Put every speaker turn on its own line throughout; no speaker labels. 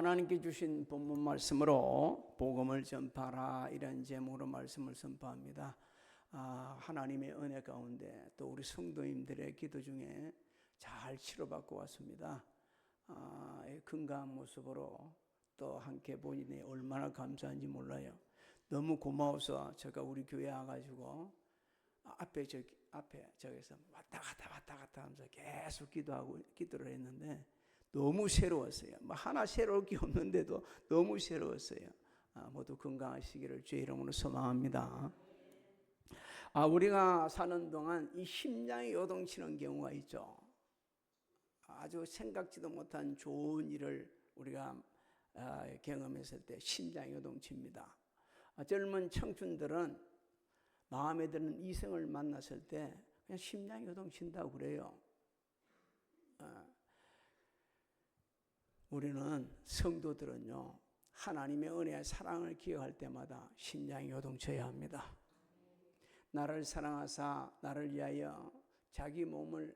하나님께 주신 본문 말씀으로 복음을 전파하라 이런 제목으로 말씀을 선포합니다. 하나님의 은혜 가운데 또 우리 성도님들의 기도 중에 잘 치료받고 왔습니다. 건강한 모습으로 또 함께 보니 얼마나 감사한지 몰라요. 너무 고마워서 제가 우리 교회 와가지고 저기서 왔다 갔다 하면서 계속 기도를 했는데 너무 새로웠어요. 하나 새로울 게 없는데도 너무 새로웠어요. 모두 건강하시기를 주의 이름으로 소망합니다. 우리가 사는 동안 이 심장이 요동치는 경우가 있죠. 아주 생각지도 못한 좋은 일을 우리가 경험했을 때 심장이 요동칩니다. 젊은 청춘들은 마음에 드는 이성을 만났을 때 그냥 심장이 요동친다고 그래요. 우리는 성도들은요, 하나님의 은혜와 사랑을 기억할 때마다 심장이 요동쳐야 합니다. 나를 사랑하사 나를 위하여 자기 몸을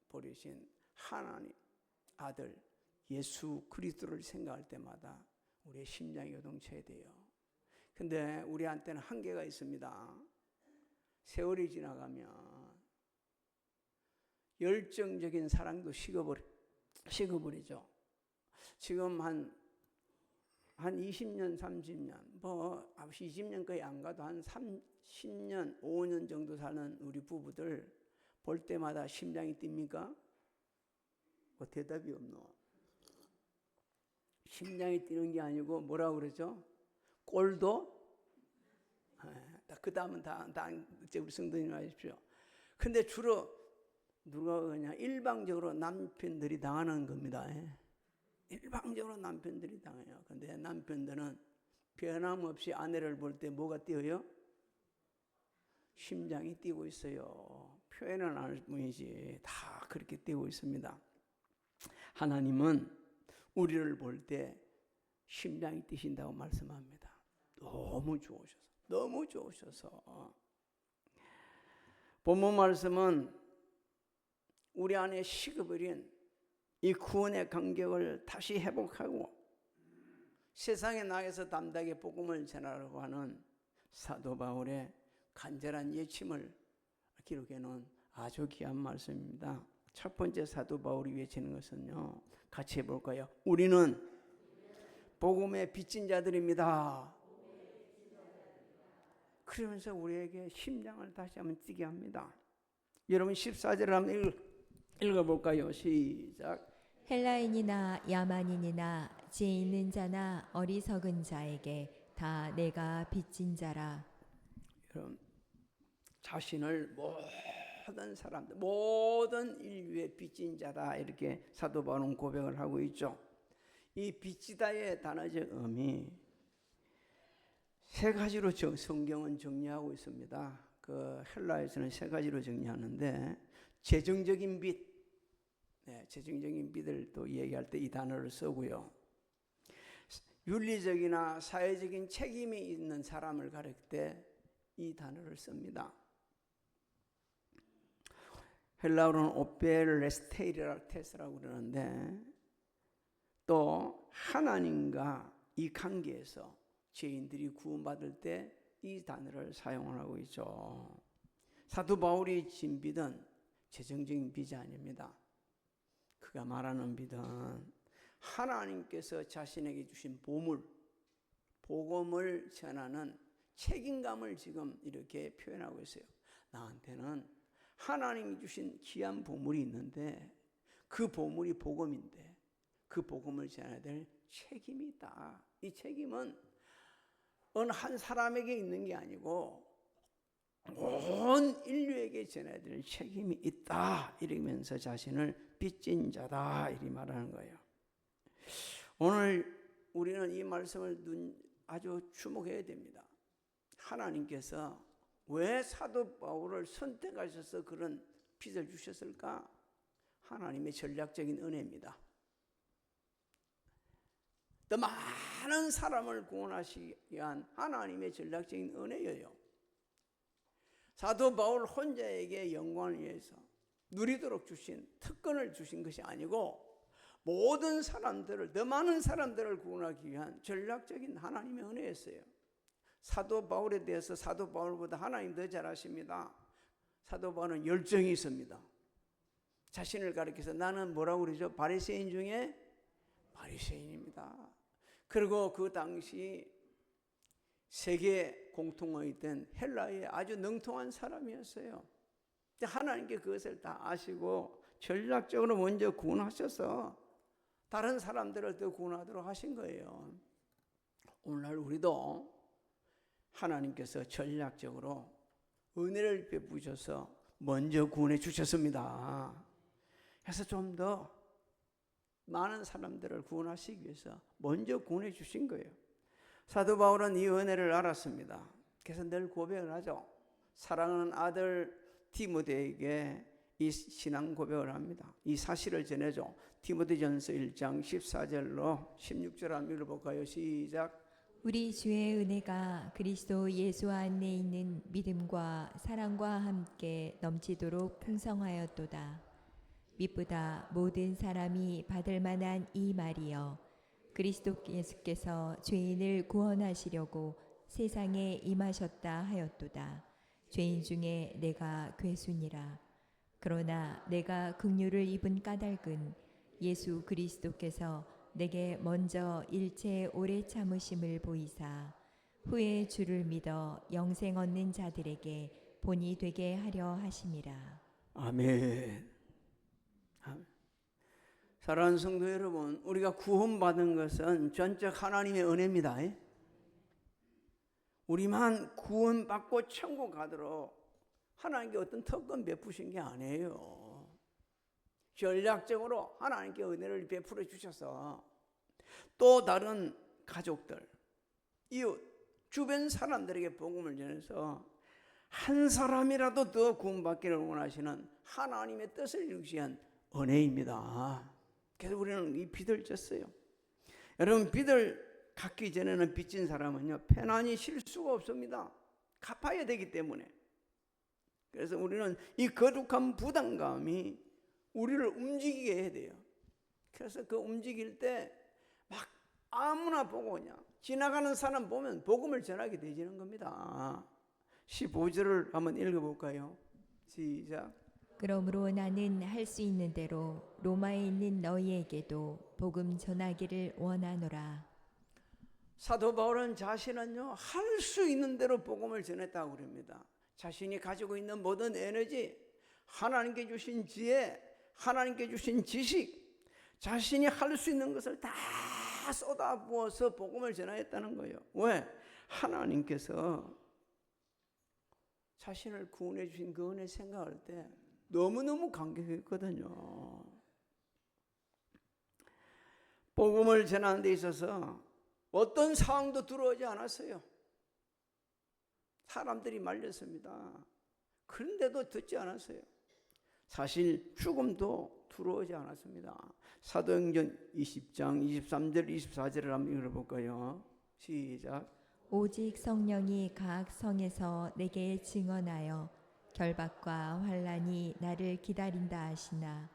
버리신 하나님 아들 예수 그리스도를 생각할 때마다 우리의 심장이 요동쳐야 돼요. 근데 우리한테는 한계가 있습니다. 세월이 지나가면 열정적인 사랑도 식어버리죠. 지금 한 20년, 30년, 20년 거의 안 가도 한 30년, 5년 정도 사는 우리 부부들 볼 때마다 심장이 뜁니까? 대답이 없노. 심장이 뛰는 게 아니고 뭐라고 그러죠? 꼴도? 그 다음은 다 우리 성도님 하십시오. 근데 주로 누가 그냥 일방적으로 남편들이 당하는 겁니다. 일방적으로 남편들이 당해요. 근데 남편들은 변함없이 아내를 볼 때 뭐가 뛰어요? 심장이 뛰고 있어요. 표현은 안 할 뿐이지 다 그렇게 뛰고 있습니다. 하나님은 우리를 볼 때 심장이 뛰신다고 말씀합니다. 너무 좋으셔서 본문 말씀은 우리 안에 식어버린 이 구원의 간격을 다시 회복하고 세상에 나가서 담대하게 복음을 전하려고 하는 사도 바울의 간절한 예침을 기록해 놓은 아주 귀한 말씀입니다. 첫 번째 사도 바울이 외치는 것은요, 같이 해볼까요? 우리는 복음의 빚진 자들입니다. 그러면서 우리에게 심장을 다시 한번 뛰게 합니다. 여러분 14절을 한번 읽어볼까요? 시작.
헬라인이나 야만인이나 죄 있는 자나 어리석은 자에게 다 내가 빚진 자라.
그럼 자신을 모든 사람들, 모든 인류의 빚진 자다 이렇게 사도 바울은 고백을 하고 있죠. 이 빚지다의 단어적 의미 세 가지로 성경은 정리하고 있습니다. 그 헬라에서는 세 가지로 정리하는데 재정적인 빚, 재정적인 빚을 또 얘기할 때 이 단어를 쓰고요. 윤리적이나 사회적인 책임이 있는 사람을 가릴 때 이 단어를 씁니다. 헬라어로는 오페레스테이라고 그러는데 또 하나님과 이 관계에서 죄인들이 구원받을 때 이 단어를 사용하고 있죠. 사도 바울이 진 빚은 재정적인 빚이 아닙니다. 그가 말하는 빚은 하나님께서 자신에게 주신 보물, 복음을 전하는 책임감을 지금 이렇게 표현하고 있어요. 나한테는 하나님이 주신 귀한 보물이 있는데 그 보물이 복음인데 그 복음을 전해야 될 책임이 있다. 이 책임은 어느 한 사람에게 있는 게 아니고 온 인류에게 전해야 될 책임이 있다. 이러면서 자신을 빚진 자다 이렇게 말하는 거예요. 오늘 우리는 이 말씀을 아주 주목해야 됩니다. 하나님께서 왜 사도 바울을 선택하셔서 그런 빚을 주셨을까? 하나님의 전략적인 은혜입니다. 더 많은 사람을 구원하시기 위한 하나님의 전략적인 은혜예요. 사도 바울 혼자에게 영광을 위해서 누리도록 주신 특권을 주신 것이 아니고 모든 사람들을, 더 많은 사람들을 구원하기 위한 전략적인 하나님의 은혜였어요. 사도 바울에 대해서 사도 바울보다 하나님 더 잘 아십니다. 사도 바울은 열정이 있습니다. 자신을 가리켜서 나는 뭐라고 그러죠? 바리새인 중에 바리새인입니다. 그리고 그 당시 세계 공통어이던 헬라의 아주 능통한 사람이었어요. 하나님께 그것을 다 아시고 전략적으로 먼저 구원하셔서 다른 사람들을 더 구원하도록 하신 거예요. 오늘날 우리도 하나님께서 전략적으로 은혜를 베푸셔서 먼저 구원해 주셨습니다. 그래서 좀 더 많은 사람들을 구원하시기 위해서 먼저 구원해 주신 거예요. 사도 바울은 이 은혜를 알았습니다. 그래서 늘 고백을 하죠. 사랑하는 아들 디모데에게 이 신앙 고백을 합니다. 이 사실을 전해줘. 디모데전서 1장 14절로 16절 한번 읽어볼까요? 시작.
우리 주의 은혜가 그리스도 예수 안에 있는 믿음과 사랑과 함께 넘치도록 풍성하였도다. 미쁘다 모든 사람이 받을 만한 이 말이여. 그리스도 예수께서 죄인을 구원하시려고 세상에 임하셨다 하였도다. 죄인 중에 내가 괴순이라. 그러나 내가 긍휼을 입은 까닭은 예수 그리스도께서 내게 먼저 일체 오래 참으심을 보이사 후에 주를 믿어 영생 얻는 자들에게 본이 되게 하려 하심이라.
아멘. 사랑하는 성도 여러분, 우리가 구원받은 것은 전적 하나님의 은혜입니다. 우리만 구원받고 천국 가도록 하나님께 어떤 특권 베푸신 게 아니에요. 전략적으로 하나님께 은혜를 베풀어 주셔서 또 다른 가족들, 이웃, 주변 사람들에게 복음을 전해서 한 사람이라도 더 구원받기를 원하시는 하나님의 뜻을 이루기 위한 은혜입니다. 그래서 우리는 이 빚을 졌어요. 여러분, 빚을 갚기 전에는 빚진 사람은요, 편안히 쉴 수가 없습니다. 갚아야 되기 때문에. 그래서 우리는 이 거룩한 부담감이 우리를 움직이게 해야 돼요. 그래서 그 움직일 때 막 아무나 보고 그냥 지나가는 사람 보면 복음을 전하게 되지는 겁니다. 15절을 한번 읽어볼까요? 시작.
그러므로 나는 할 수 있는 대로 로마에 있는 너희에게도 복음 전하기를 원하노라.
사도 바울은 자신은요, 할 수 있는 대로 복음을 전했다고 그럽니다. 자신이 가지고 있는 모든 에너지, 하나님께 주신 지혜, 하나님께 주신 지식, 자신이 할 수 있는 것을 다 쏟아부어서 복음을 전하였다는 거예요. 왜? 하나님께서 자신을 구원해 주신 그 은혜 생각할 때 너무너무 감격했거든요. 복음을 전하는 데 있어서 어떤 상황도 들어오지 않았어요. 사람들이 말렸습니다. 그런데도 듣지 않았어요. 사실 죽음도 들어오지 않았습니다. 사도행전 20장 23절 24절을 한번 읽어볼까요? 시작.
오직 성령이 각 성에서 내게 증언하여 결박과 환난이 나를 기다린다 하시나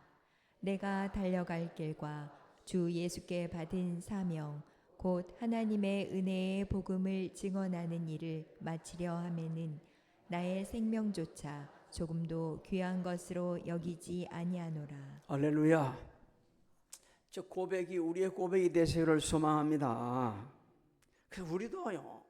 내가 달려갈 길과 주 예수께 받은 사명 곧 하나님의 은혜의 복음을 증언하는 일을 마치려 하면은 나의 생명조차 조금도 귀한 것으로 여기지 아니하노라.
할렐루야. 저 고백이 우리의 고백이 되시기를 소망합니다. 그래서 우리도요,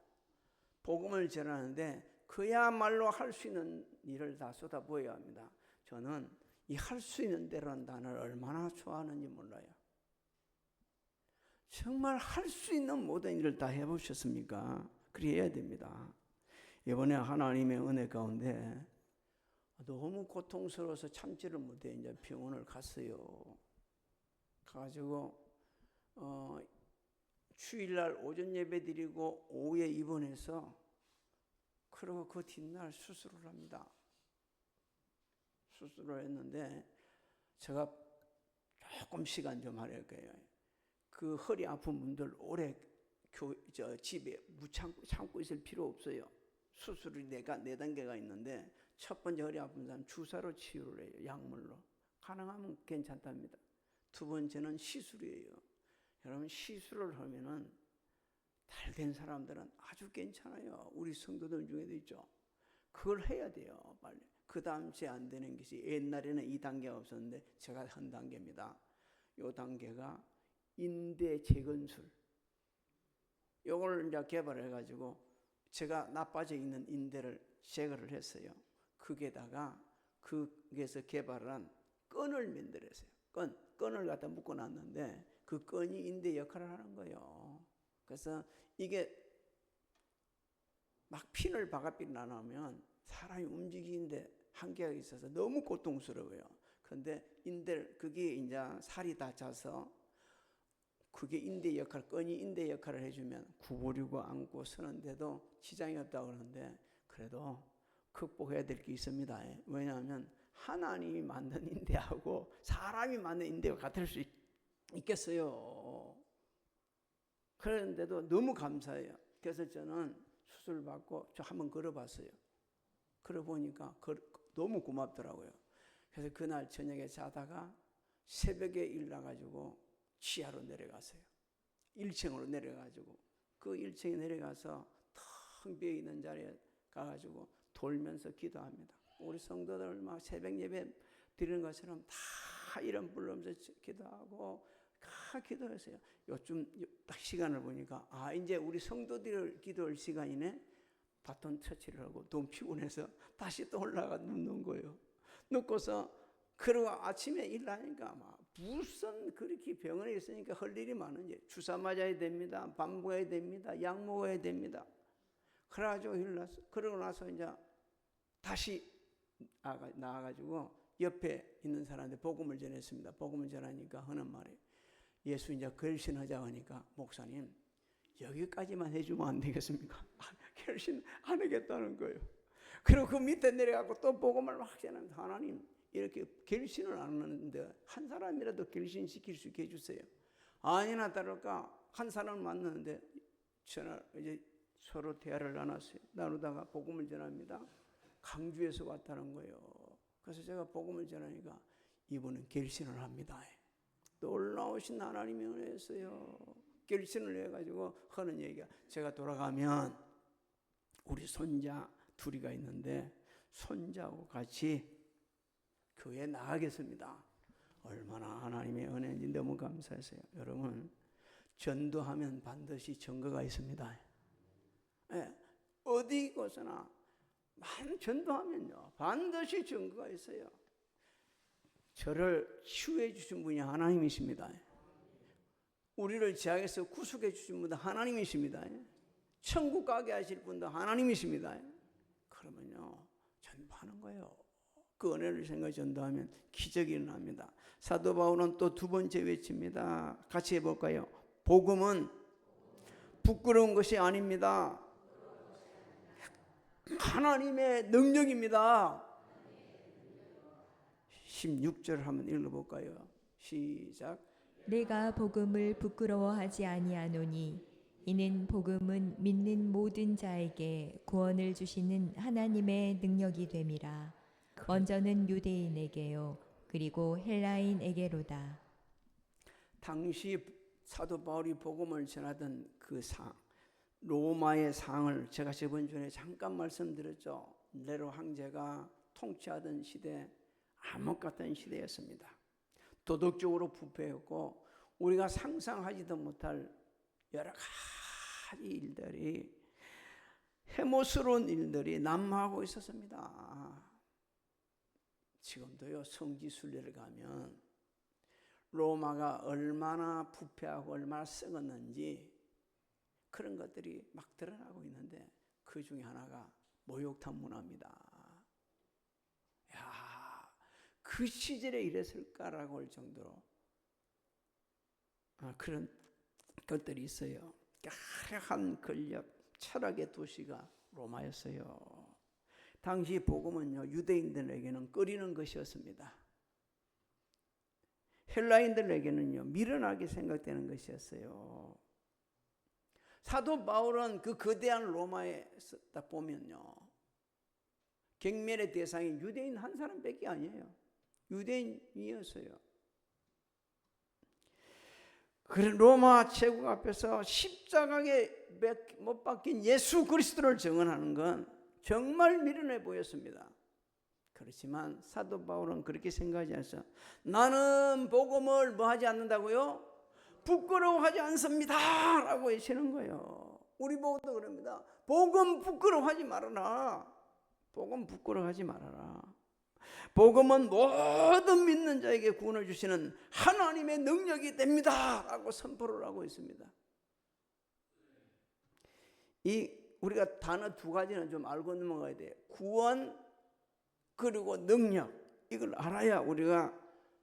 복음을 전하는데 그야말로 할 수 있는 일을 다 쏟아부어야 합니다. 저는 이 할 수 있는 대로라는 단어를 얼마나 좋아하는지 몰라요. 정말 할 수 있는 모든 일을 다 해보셨습니까? 그래야 됩니다. 이번에 하나님의 은혜 가운데 너무 고통스러워서 참지를 못해 이제 병원을 갔어요. 가가지고 주일날 오전 예배 드리고 오후에 입원해서 그리고 그 뒷날 수술을 합니다. 수술을 했는데 제가 조금 시간 좀 할게요. 그 허리 아픈 분들 오래 집에 참고 있을 필요 없어요. 수술이 네 단계가 있는데 첫 번째 허리 아픈 사람 주사로 치유를 해요. 약물로. 가능하면 괜찮답니다. 두 번째는 시술이에요. 여러분 시술을 하면은 잘 된 사람들은 아주 괜찮아요. 우리 성도들 중에도 있죠. 그걸 해야 돼요. 빨리. 그 다음 제 안 되는 것이 옛날에는 이 단계가 없었는데 제가 한 단계입니다. 이 단계가 인대 재건술. 요걸 이제 개발해 가지고 제가 나빠져 있는 인대를 제거를 했어요. 거기에다가 그게서 개발한 끈을 만들었어요. 끈을 갖다 묶어 놨는데 그 끈이 인대 역할을 하는 거예요. 그래서 이게 막 핀을 바깥빛 나누면 사람이 움직이는데 한계가 있어서 너무 고통스러워요. 그런데 인대를 그게 이제 살이 다 차서 그게 인대 역할, 끈이 인대 역할을 해주면 구부리고 앉고 서는데도 지장이 없다고 그러는데 그래도 극복해야 될 게 있습니다. 왜냐하면 하나님이 만든 인대하고 사람이 만든 인대가 같을 수 있겠어요. 그런데도 너무 감사해요. 그래서 저는 수술 받고 저 한번 걸어봤어요. 걸어보니까 너무 고맙더라고요. 그래서 그날 저녁에 자다가 새벽에 일어나가지고 지하로 내려갔어요. 1층으로 내려가지고 그 1층에 내려가서 텅 비어있는 자리에 가가지고 돌면서 기도합니다. 우리 성도들 막 새벽 예배 드리는 것처럼 다 이름 부르면서 기도하고 다 기도했어요. 요즘 딱 시간을 보니까 이제 우리 성도들 기도할 시간이네. 바톤 터치를 하고 너무 피곤해서 다시 또 올라가 눕는 거예요. 눕고서 그러고 아침에 일어나니까 막 무슨 그렇게 병원에 있으니까 할 일이 많은지 주사 맞아야 됩니다. 밥 먹어야 됩니다. 약 먹어야 됩니다. 그래가지고 일어났어. 그러고 나서 이제 다시 나와가지고 옆에 있는 사람한테 복음을 전했습니다. 복음을 전하니까 하는 말이 예수 이제 결신하자고 하니까 목사님 여기까지만 해주면 안 되겠습니까? 결신 안 하겠다는 거예요. 그리고 그 밑에 내려가고 또 복음을 막 전하면서 하나님 이렇게 결신을 안 하는데 한 사람이라도 결신시킬 수 있게 해주세요. 아니나 다를까 한 사람을 만났는데 이제 서로 대화를 나누다가 복음을 전합니다. 강주에서 왔다는 거예요. 그래서 제가 복음을 전하니까 이분은 결신을 합니다. 놀라우신 하나님의 은혜였어요. 결신을 해가지고 하는 얘기가 제가 돌아가면 우리 손자 둘이가 있는데 손자하고 같이 교회에 나가겠습니다. 얼마나 하나님의 은혜인지 너무 감사했어요. 여러분 전도하면 반드시 증거가 있습니다. 네, 어디 곳이나 전도하면요 반드시 증거가 있어요. 저를 치유해 주신 분이 하나님이십니다. 우리를 죄악에서 구속해 주신 분도 하나님이십니다. 천국 가게 하실 분도 하나님이십니다. 그러면요 전도하는 거예요. 그 은혜를 생각해 전도하면 기적이 일어납니다. 사도 바울은 또 두 번째 외칩니다. 같이 해볼까요? 복음은 부끄러운 것이 아닙니다. 하나님의 능력입니다. 16절 한번 읽어볼까요? 시작.
내가 복음을 부끄러워하지 아니하노니 이는 복음은 믿는 모든 자에게 구원을 주시는 하나님의 능력이 됨이라. 먼저는 유대인에게요 그리고 헬라인에게로다.
당시 사도 바울이 복음을 전하던 그 상, 로마의 상을 제가 저번 주에 잠깐 말씀드렸죠. 네로 황제가 통치하던 시대, 암흑 같은 시대였습니다. 도덕적으로 부패했고 우리가 상상하지도 못할 여러 가지 일들이, 해모스러운 일들이 난무하고 있었습니다. 지금도요 성지순례를 가면 로마가 얼마나 부패하고 얼마나 썩었는지 그런 것들이 막 드러나고 있는데 그 중에 하나가 목욕탕 문화입니다. 야, 그 시절에 이랬을까라고 할 정도로 그런 것들이 있어요. 까락한 권력, 철학의 도시가 로마였어요. 당시 복음은요 유대인들에게는 끓이는 것이었습니다. 헬라인들에게는요 미련하게 생각되는 것이었어요. 사도 바울은 그 거대한 로마에 딱 보면요 경멸의 대상이 유대인 한 사람밖에 아니에요. 유대인이었어요. 그래 로마 제국 앞에서 십자가에 못 박힌 예수 그리스도를 증언하는 건 정말 미련해 보였습니다. 그렇지만 사도 바울은 그렇게 생각하지 않았어요. 나는 복음을 뭐 하지 않는다고요? 부끄러워하지 않습니다 라고 외치는 거예요. 우리 보고도 그럽니다. 복음 부끄러워하지 말아라. 복음 부끄러워하지 말아라. 복음은 모든 믿는 자에게 구원을 주시는 하나님의 능력이 됩니다 라고 선포를 하고 있습니다. 우리가 단어 두 가지는 좀 알고 넘어가야 돼요. 구원 그리고 능력. 이걸 알아야 우리가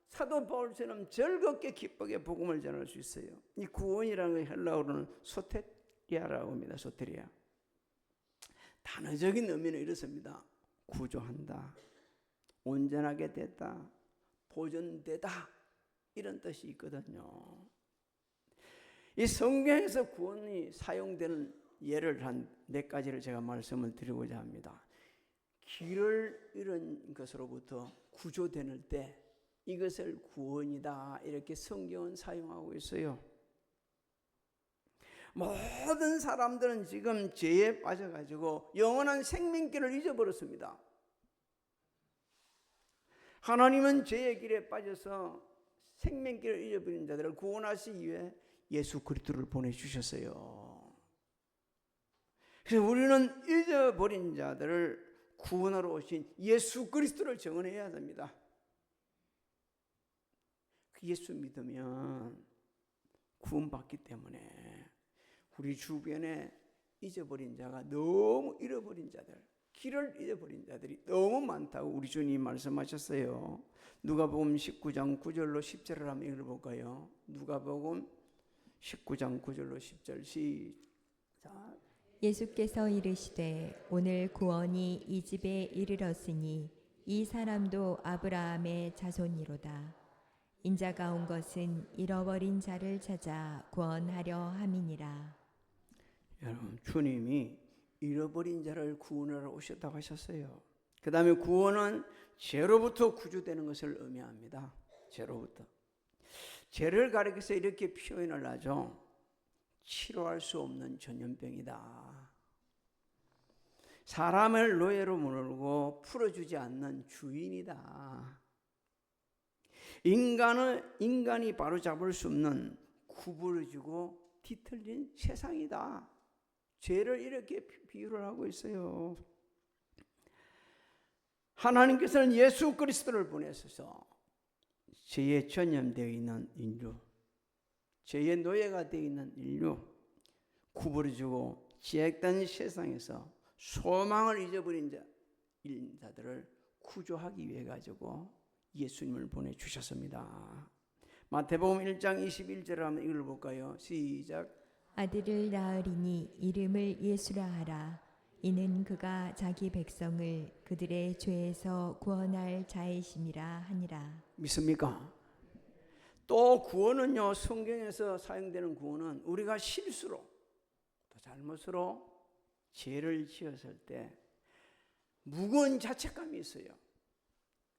사도 바울처럼 즐겁게 기쁘게 복음을 전할 수 있어요. 이 구원이라는 걸 헬라어로는 소테리아라고 합니다. 소테리아. 단어적인 의미는 이렇습니다. 구조한다, 온전하게 됐다, 보존되다, 이런 뜻이 있거든요. 이 성경에서 구원이 사용되는 예를 한 4가지를 제가 말씀을 드리고자 합니다. 길을 잃은 것으로부터 구조되는 때 이것을 구원이다 이렇게 성경은 사용하고 있어요. 모든 사람들은 지금 죄에 빠져가지고 영원한 생명길을 잊어버렸습니다. 하나님은 죄의 길에 빠져서 생명길을 잊어버린 자들을 구원하시기 위해 예수 그리스도를 보내주셨어요. 그래서 우리는 잊어버린 자들을 구원하러 오신 예수 그리스도를 증언해야 됩니다. 예수 믿으면 구원받기 때문에 우리 주변에 잊어버린 자가 너무 잃어버린 자들, 길을 잃어버린 자들이 너무 많다고 우리 주님 말씀하셨어요. 누가복음 19장 9절로 10절을 한번 읽어볼까요? 누가복음 19장 9절로 10절 시작.
예수께서 이르시되 오늘 구원이 이 집에 이르렀으니 이 사람도 아브라함의 자손이로다. 인자가 온 것은 잃어버린 자를 찾아 구원하려 함이니라.
여러분, 주님이 잃어버린 자를 구원하러 오셨다고 하셨어요. 그 다음에 구원은 죄로부터 구주되는 것을 의미합니다. 죄로부터. 죄를 가리켜서 이렇게 표현을 하죠. 치료할 수 없는 전염병이다. 사람을 노예로 물고 풀어주지 않는 주인이다. 인간이 바로잡을 수 없는 구부러지고 뒤틀린 세상이다. 죄를 이렇게 비유를 하고 있어요. 하나님께서는 예수 그리스도를 보내셔서 죄에 전염되어 있는 인류, 죄의 노예가 되어 있는 인류, 구부러지고 지역된 세상에서 소망을 잊어버린 자들을 구조하기 위해 가지고 예수님을 보내주셨습니다. 마태복음 1장 21절을 한번 읽어볼까요? 시작.
아들을 낳으리니 이름을 예수라 하라. 이는 그가 자기 백성을 그들의 죄에서 구원할 자이심이라 하니라.
믿습니까? 또 구원은요, 성경에서 사용되는 구원은 우리가 실수로 또 잘못으로 죄를 지었을 때 무거운 자책감이 있어요.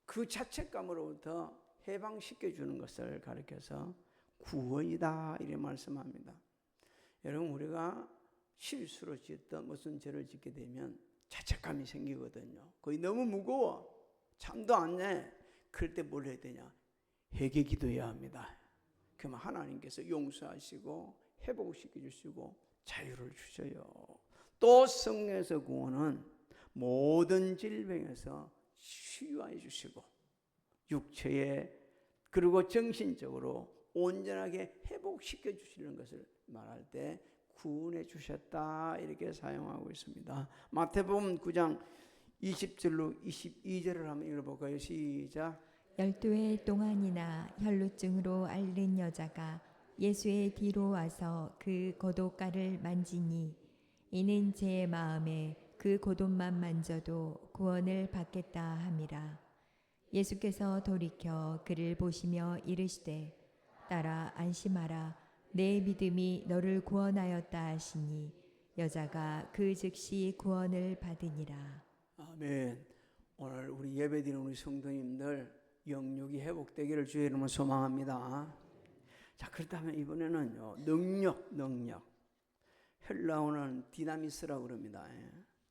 그 자책감으로부터 해방시켜 주는 것을 가르쳐서 구원이다 이렇게 말씀합니다. 여러분, 우리가 실수로 지었던 무슨 죄를 짓게 되면 자책감이 생기거든요. 거의 너무 무거워. 잠도 안 내. 그럴 때 뭘 해야 되냐? 회개 기도해야 합니다. 그러면 하나님께서 용서하시고 회복시켜 주시고 자유를 주셔요. 또 성령에서 구원은 모든 질병에서 치유해 주시고 육체에 그리고 정신적으로 온전하게 회복시켜 주시는 것을 말할 때 구원해 주셨다 이렇게 사용하고 있습니다. 마태복음 9장 20절로 22절을 한번 읽어볼까요? 시작.
12해 동안이나 혈루증으로 앓는 여자가 예수의 뒤로 와서 그 겉옷가를 만지니 이는 제 마음에 그 겉옷만 만져도 구원을 받겠다 함이라. 예수께서 돌이켜 그를 보시며 이르시되 딸아 안심하라. 내 믿음이 너를 구원하였다 하시니 여자가 그 즉시 구원을 받으니라.
아멘. 오늘 우리 예배드리는 우리 성도님들 영육이 회복되기를 주의 이름으로 소망합니다. 자, 그렇다면 이번에는요, 능력. 헬라어는 디나미스라고 그럽니다.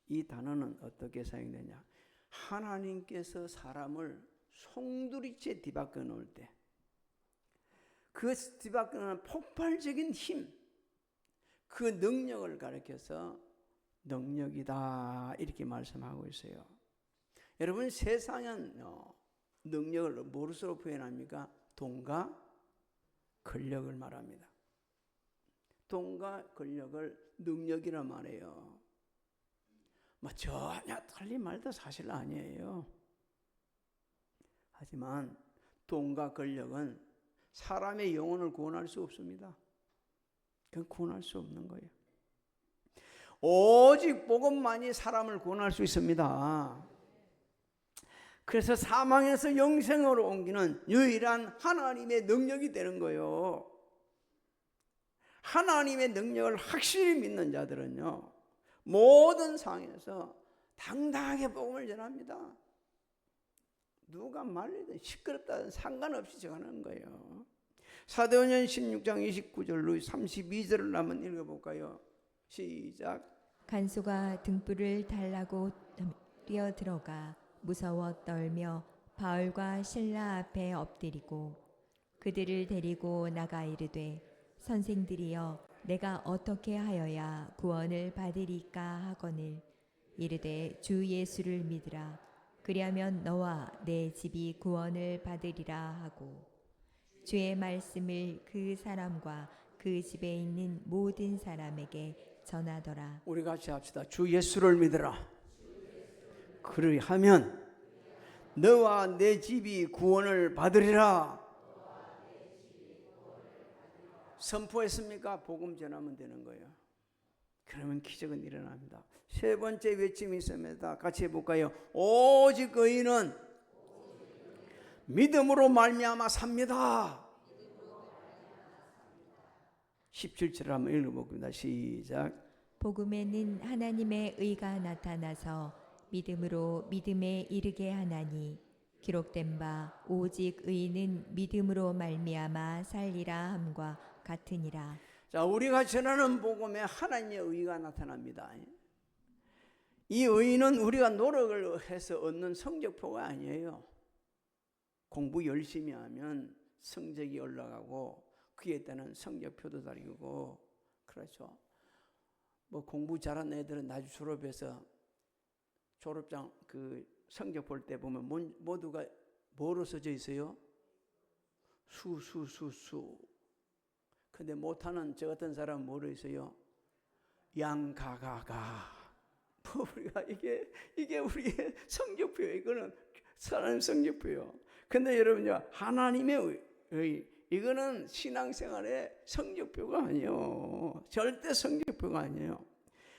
이 단어는 어떻게 사용되냐? 하나님께서 사람을 송두리째 뒤바꿔 놓을 때, 그 뒤바꿔 놓은 폭발적인 힘, 그 능력을 가리켜서 능력이다 이렇게 말씀하고 있어요. 여러분, 세상은 능력을 무엇으로 표현합니까? 돈과 권력을 말합니다. 돈과 권력을 능력이라 말해요. 전혀 틀린 말도 사실 아니에요. 하지만 돈과 권력은 사람의 영혼을 구원할 수 없습니다. 그건 구원할 수 없는 거예요. 오직 복음만이 사람을 구원할 수 있습니다. 그래서 사망에서 영생으로 옮기는 유일한 하나님의 능력이 되는 거예요. 하나님의 능력을 확실히 믿는 자들은요, 모든 상황에서 당당하게 복음을 전합니다. 누가 말리든 시끄럽다든 상관없이 전하는 거예요. 사도행전 16장 29절로 32절을 한번 읽어볼까요? 시작.
간수가 등불을 달라고 뛰어들어가 무서워 떨며 바울과 실라 앞에 엎드리고 그들을 데리고 나가 이르되 선생들이여 내가 어떻게 하여야 구원을 받으리까 하거늘 이르되 주 예수를 믿으라 그리하면 너와 내 집이 구원을 받으리라 하고 주의 말씀을 그 사람과 그 집에 있는 모든 사람에게 전하더라.
우리 같이 합시다. 주 예수를 믿으라. 그리하면 너와 내 집이 구원을 받으리라. 선포했습니까? 복음 전하면 되는 거예요. 그러면 기적은 일어납니다. 세 번째 외침이 있습니다. 같이 해볼까요? 오직 의인은 믿음으로 말미암아 삽니다. 17절을 한번 읽어보겠습니다. 시작.
복음에는 하나님의 의가 나타나서 믿음으로 믿음에 이르게 하나니 기록된 바 오직 의인은 믿음으로 말미암아 살리라 함과 같으니라.
자, 우리가 전하는 복음에 하나님의 의가 나타납니다. 이 의는 우리가 노력을 해서 얻는 성적표가 아니에요. 공부 열심히 하면 성적이 올라가고 그에 따른 성적표도 다르고 그렇죠. 공부 잘하는 애들은 나중에 졸업해서 졸업장 그 성적 볼 때 보면 모두가 뭐로 써져 있어요? 수. 근데 못하는 저 같은 사람은 뭐로 있어요? 양가가가. 우리가 이게 우리의 성적표예요. 이거는 사람 성적표예요. 근데 여러분요, 하나님의 의, 이거는 신앙생활의 성적표가 아니에요. 절대 성적표가 아니에요.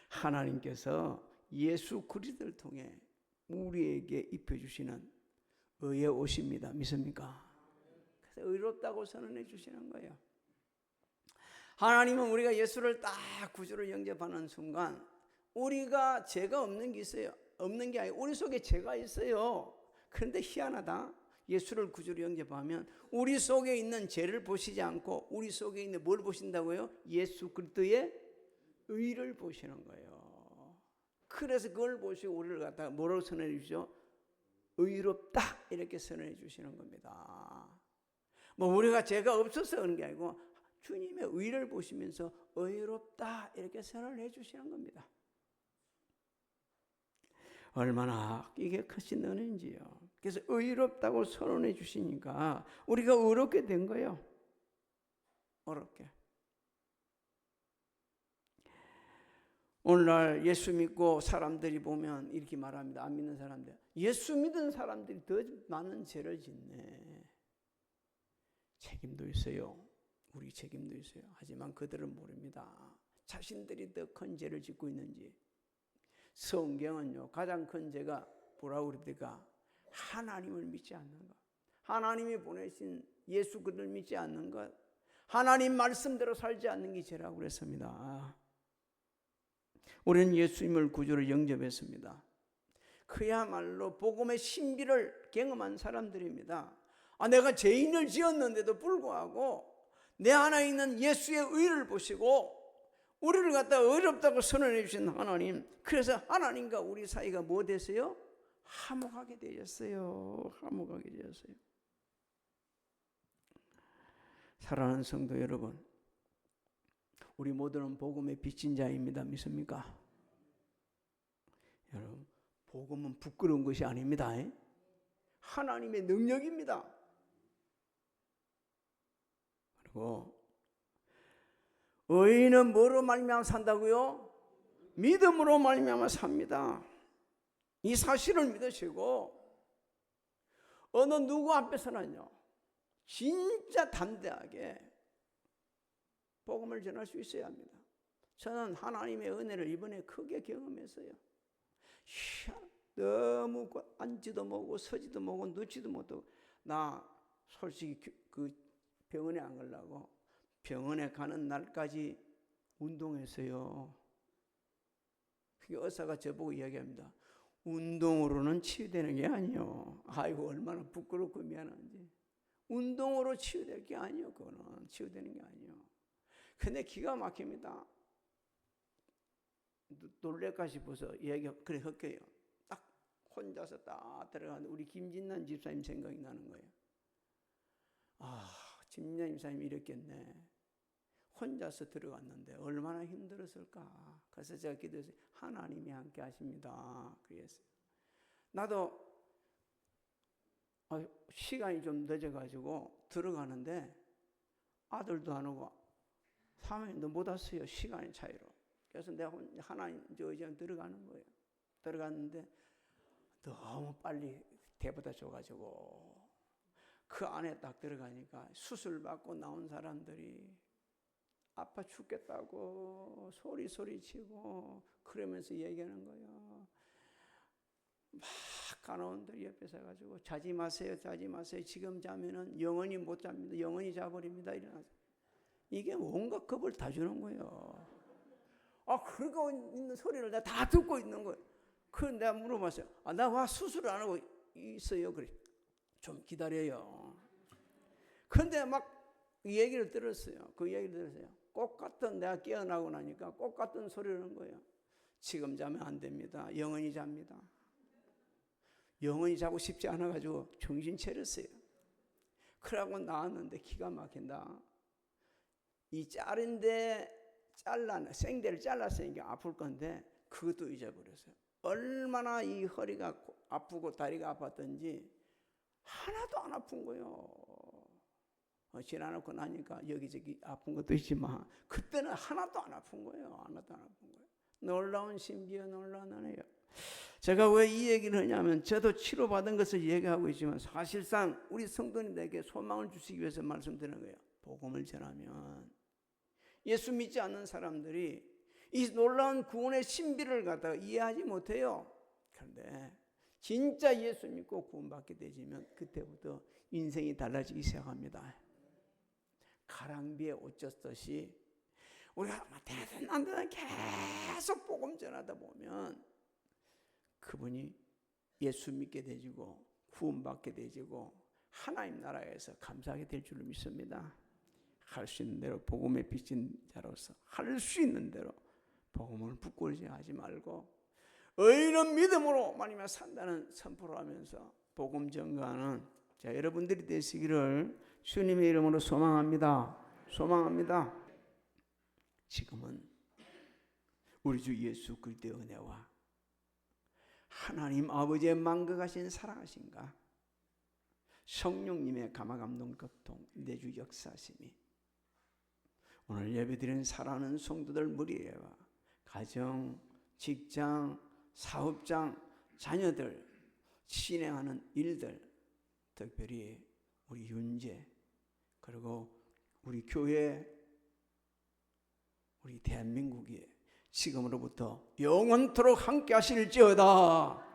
하나님께서 예수 그리스도를 통해 우리에게 입혀주시는 의의 옷입니다. 믿습니까? 그래서 의롭다고 선언해 주시는 거예요. 하나님은 우리가 예수를 딱 구주로 영접하는 순간 우리가 죄가 없는 게 있어요. 없는 게 아니고 우리 속에 죄가 있어요. 그런데 희한하다. 예수를 구주로 영접하면 우리 속에 있는 죄를 보시지 않고 우리 속에 있는 뭘 보신다고요? 예수 그리스도의 의를 보시는 거예요. 그래서 그걸 보시고 우리를 갖다가 뭐라고 선언해 주시죠? 의롭다 이렇게 선언해 주시는 겁니다. 우리가 죄가 없어서 그런 게 아니고 주님의 의를 보시면서 의롭다 이렇게 선언해 주시는 겁니다. 얼마나 이게 크신 은혜인지요. 그래서 의롭다고 선언해 주시니까 우리가 의롭게 된 거예요. 어렵게. 오늘날 예수 믿고 사람들이 보면 이렇게 말합니다. 안 믿는 사람들. 예수 믿은 사람들이 더 많은 죄를 짓네. 책임도 있어요. 우리 책임도 있어요. 하지만 그들은 모릅니다. 자신들이 더 큰 죄를 짓고 있는지. 성경은요, 가장 큰 죄가 뭐라고 그럽니까? 하나님을 믿지 않는 것. 하나님이 보내신 예수 그들을 믿지 않는 것. 하나님 말씀대로 살지 않는 게 죄라고 그랬습니다. 우리는 예수님을 구주로 영접했습니다. 그야말로 복음의 신비를 경험한 사람들입니다. 내가 죄인을 지었는데도 불구하고 내 안에 있는 예수의 의를 보시고 우리를 갖다 어렵다고 선언해 주신 하나님, 그래서 하나님과 우리 사이가 뭐 됐어요? 화목하게 되었어요. 화목하게 되었어요. 사랑하는 성도 여러분, 우리 모두는 복음의 빚진 자입니다. 믿습니까? 여러분, 복음은 부끄러운 것이 아닙니다. 하나님의 능력입니다. 그리고 의인은 뭐로 말미암아 산다고요? 믿음으로 말미암아 삽니다. 이 사실을 믿으시고 어느 누구 앞에서는요, 진짜 담대하게 복음을 전할 수 있어야 합니다. 저는 하나님의 은혜를 이번에 크게 경험했어요. 너무 앉지도 못하고 서지도 못하고 눕지도 못하고, 나 솔직히 그 병원에 안 가려고 병원에 가는 날까지 운동했어요. 그게 의사가 저보고 이야기합니다. 운동으로는 치유되는 게 아니요. 아이고 얼마나 부끄럽고 미안한지. 운동으로 치유될 게 아니요. 그거는 치유되는 게 아니요. 근데 기가 막힙니다. 놀랄까 싶어서 얘기 그래 할게요. 딱 혼자서 딱 들어가는데 우리 김진난 집사님 생각이 나는 거예요. 아, 김진난 집사님이 이랬겠네. 혼자서 들어갔는데 얼마나 힘들었을까. 그래서 제가 기도해서 하나님이 함께 하십니다. 그랬어요. 나도 시간이 좀 늦어가지고 들어가는데 아들도 안 오고 사모님도 못 왔어요. 시간의 차이로. 그래서 내가 하나님 의지하면 들어가는 거예요. 들어갔는데 너무 빨리 대보다 줘가지고 그 안에 딱 들어가니까 수술 받고 나온 사람들이 아파 죽겠다고 소리치고 그러면서 얘기하는 거예요. 막 간호원들 옆에 서가지고 자지 마세요. 지금 자면은 영원히 못 잡니다. 영원히 자버립니다. 일어나서. 이게 온갖 겁을 다 주는 거예요. 그러고 있는 소리를 내가 다 듣고 있는 거예요. 그래서 내가 물어봤어요. 나 와 수술을 안 하고 있어요. 그래. 좀 기다려요. 근데 막 이 얘기를 들었어요. 그 얘기를 들었어요. 꽃 같은, 내가 깨어나고 나니까 꽃 같은 소리를 하는 거예요. 지금 자면 안 됩니다. 영원히 잡니다. 영원히 자고 싶지 않아가지고 정신 차렸어요. 그러고 나왔는데 기가 막힌다. 이 생대를 잘랐으니까 아플 건데 그것도 잊어버렸어요. 얼마나 이 허리가 아프고 다리가 아팠던지 하나도 안 아픈 거예요. 지나놓고 나니까 여기저기 아픈 것도 있지만 그때는 하나도 안 아픈 거예요. 놀라운 신비요, 놀라운 은혜요. 제가 왜 이 얘기를 하냐면 저도 치료받은 것을 얘기하고 있지만 사실상 우리 성도님들에게 소망을 주시기 위해서 말씀드리는 거예요. 복음을 전하면 예수 믿지 않는 사람들이 이 놀라운 구원의 신비를 갖다가 이해하지 못해요. 그런데 진짜 예수 믿고 구원받게 되지면 그때부터 인생이 달라지기 시작합니다. 가랑비에 옷 젖듯이 우리가 대든 안 되든 계속 복음 전하다 보면 그분이 예수 믿게 되지고 구원받게 되지고 하나님 나라에서 감사하게 될 줄로 믿습니다. 할 수 있는 대로 복음에 빚진 자로서 할 수 있는 대로 복음을 부끄러워하지 하지 말고 의인은 믿음으로 말미암아 산다는 선포를 하면서 복음 전가하는 여러분들이 되시기를 주님의 이름으로 소망합니다. 지금은 우리 주 예수 그리스도의 은혜와 하나님 아버지의 만극하신 사랑하신가 성령님의 감화감동 교통 내주 역사심이 오늘 예배드리는 사랑하는 성도들 무리와 가정, 직장, 사업장, 자녀들 진행하는 일들 특별히 우리 윤재 그리고 우리 교회 우리 대한민국이 지금으로부터 영원토록 함께 하실지어다.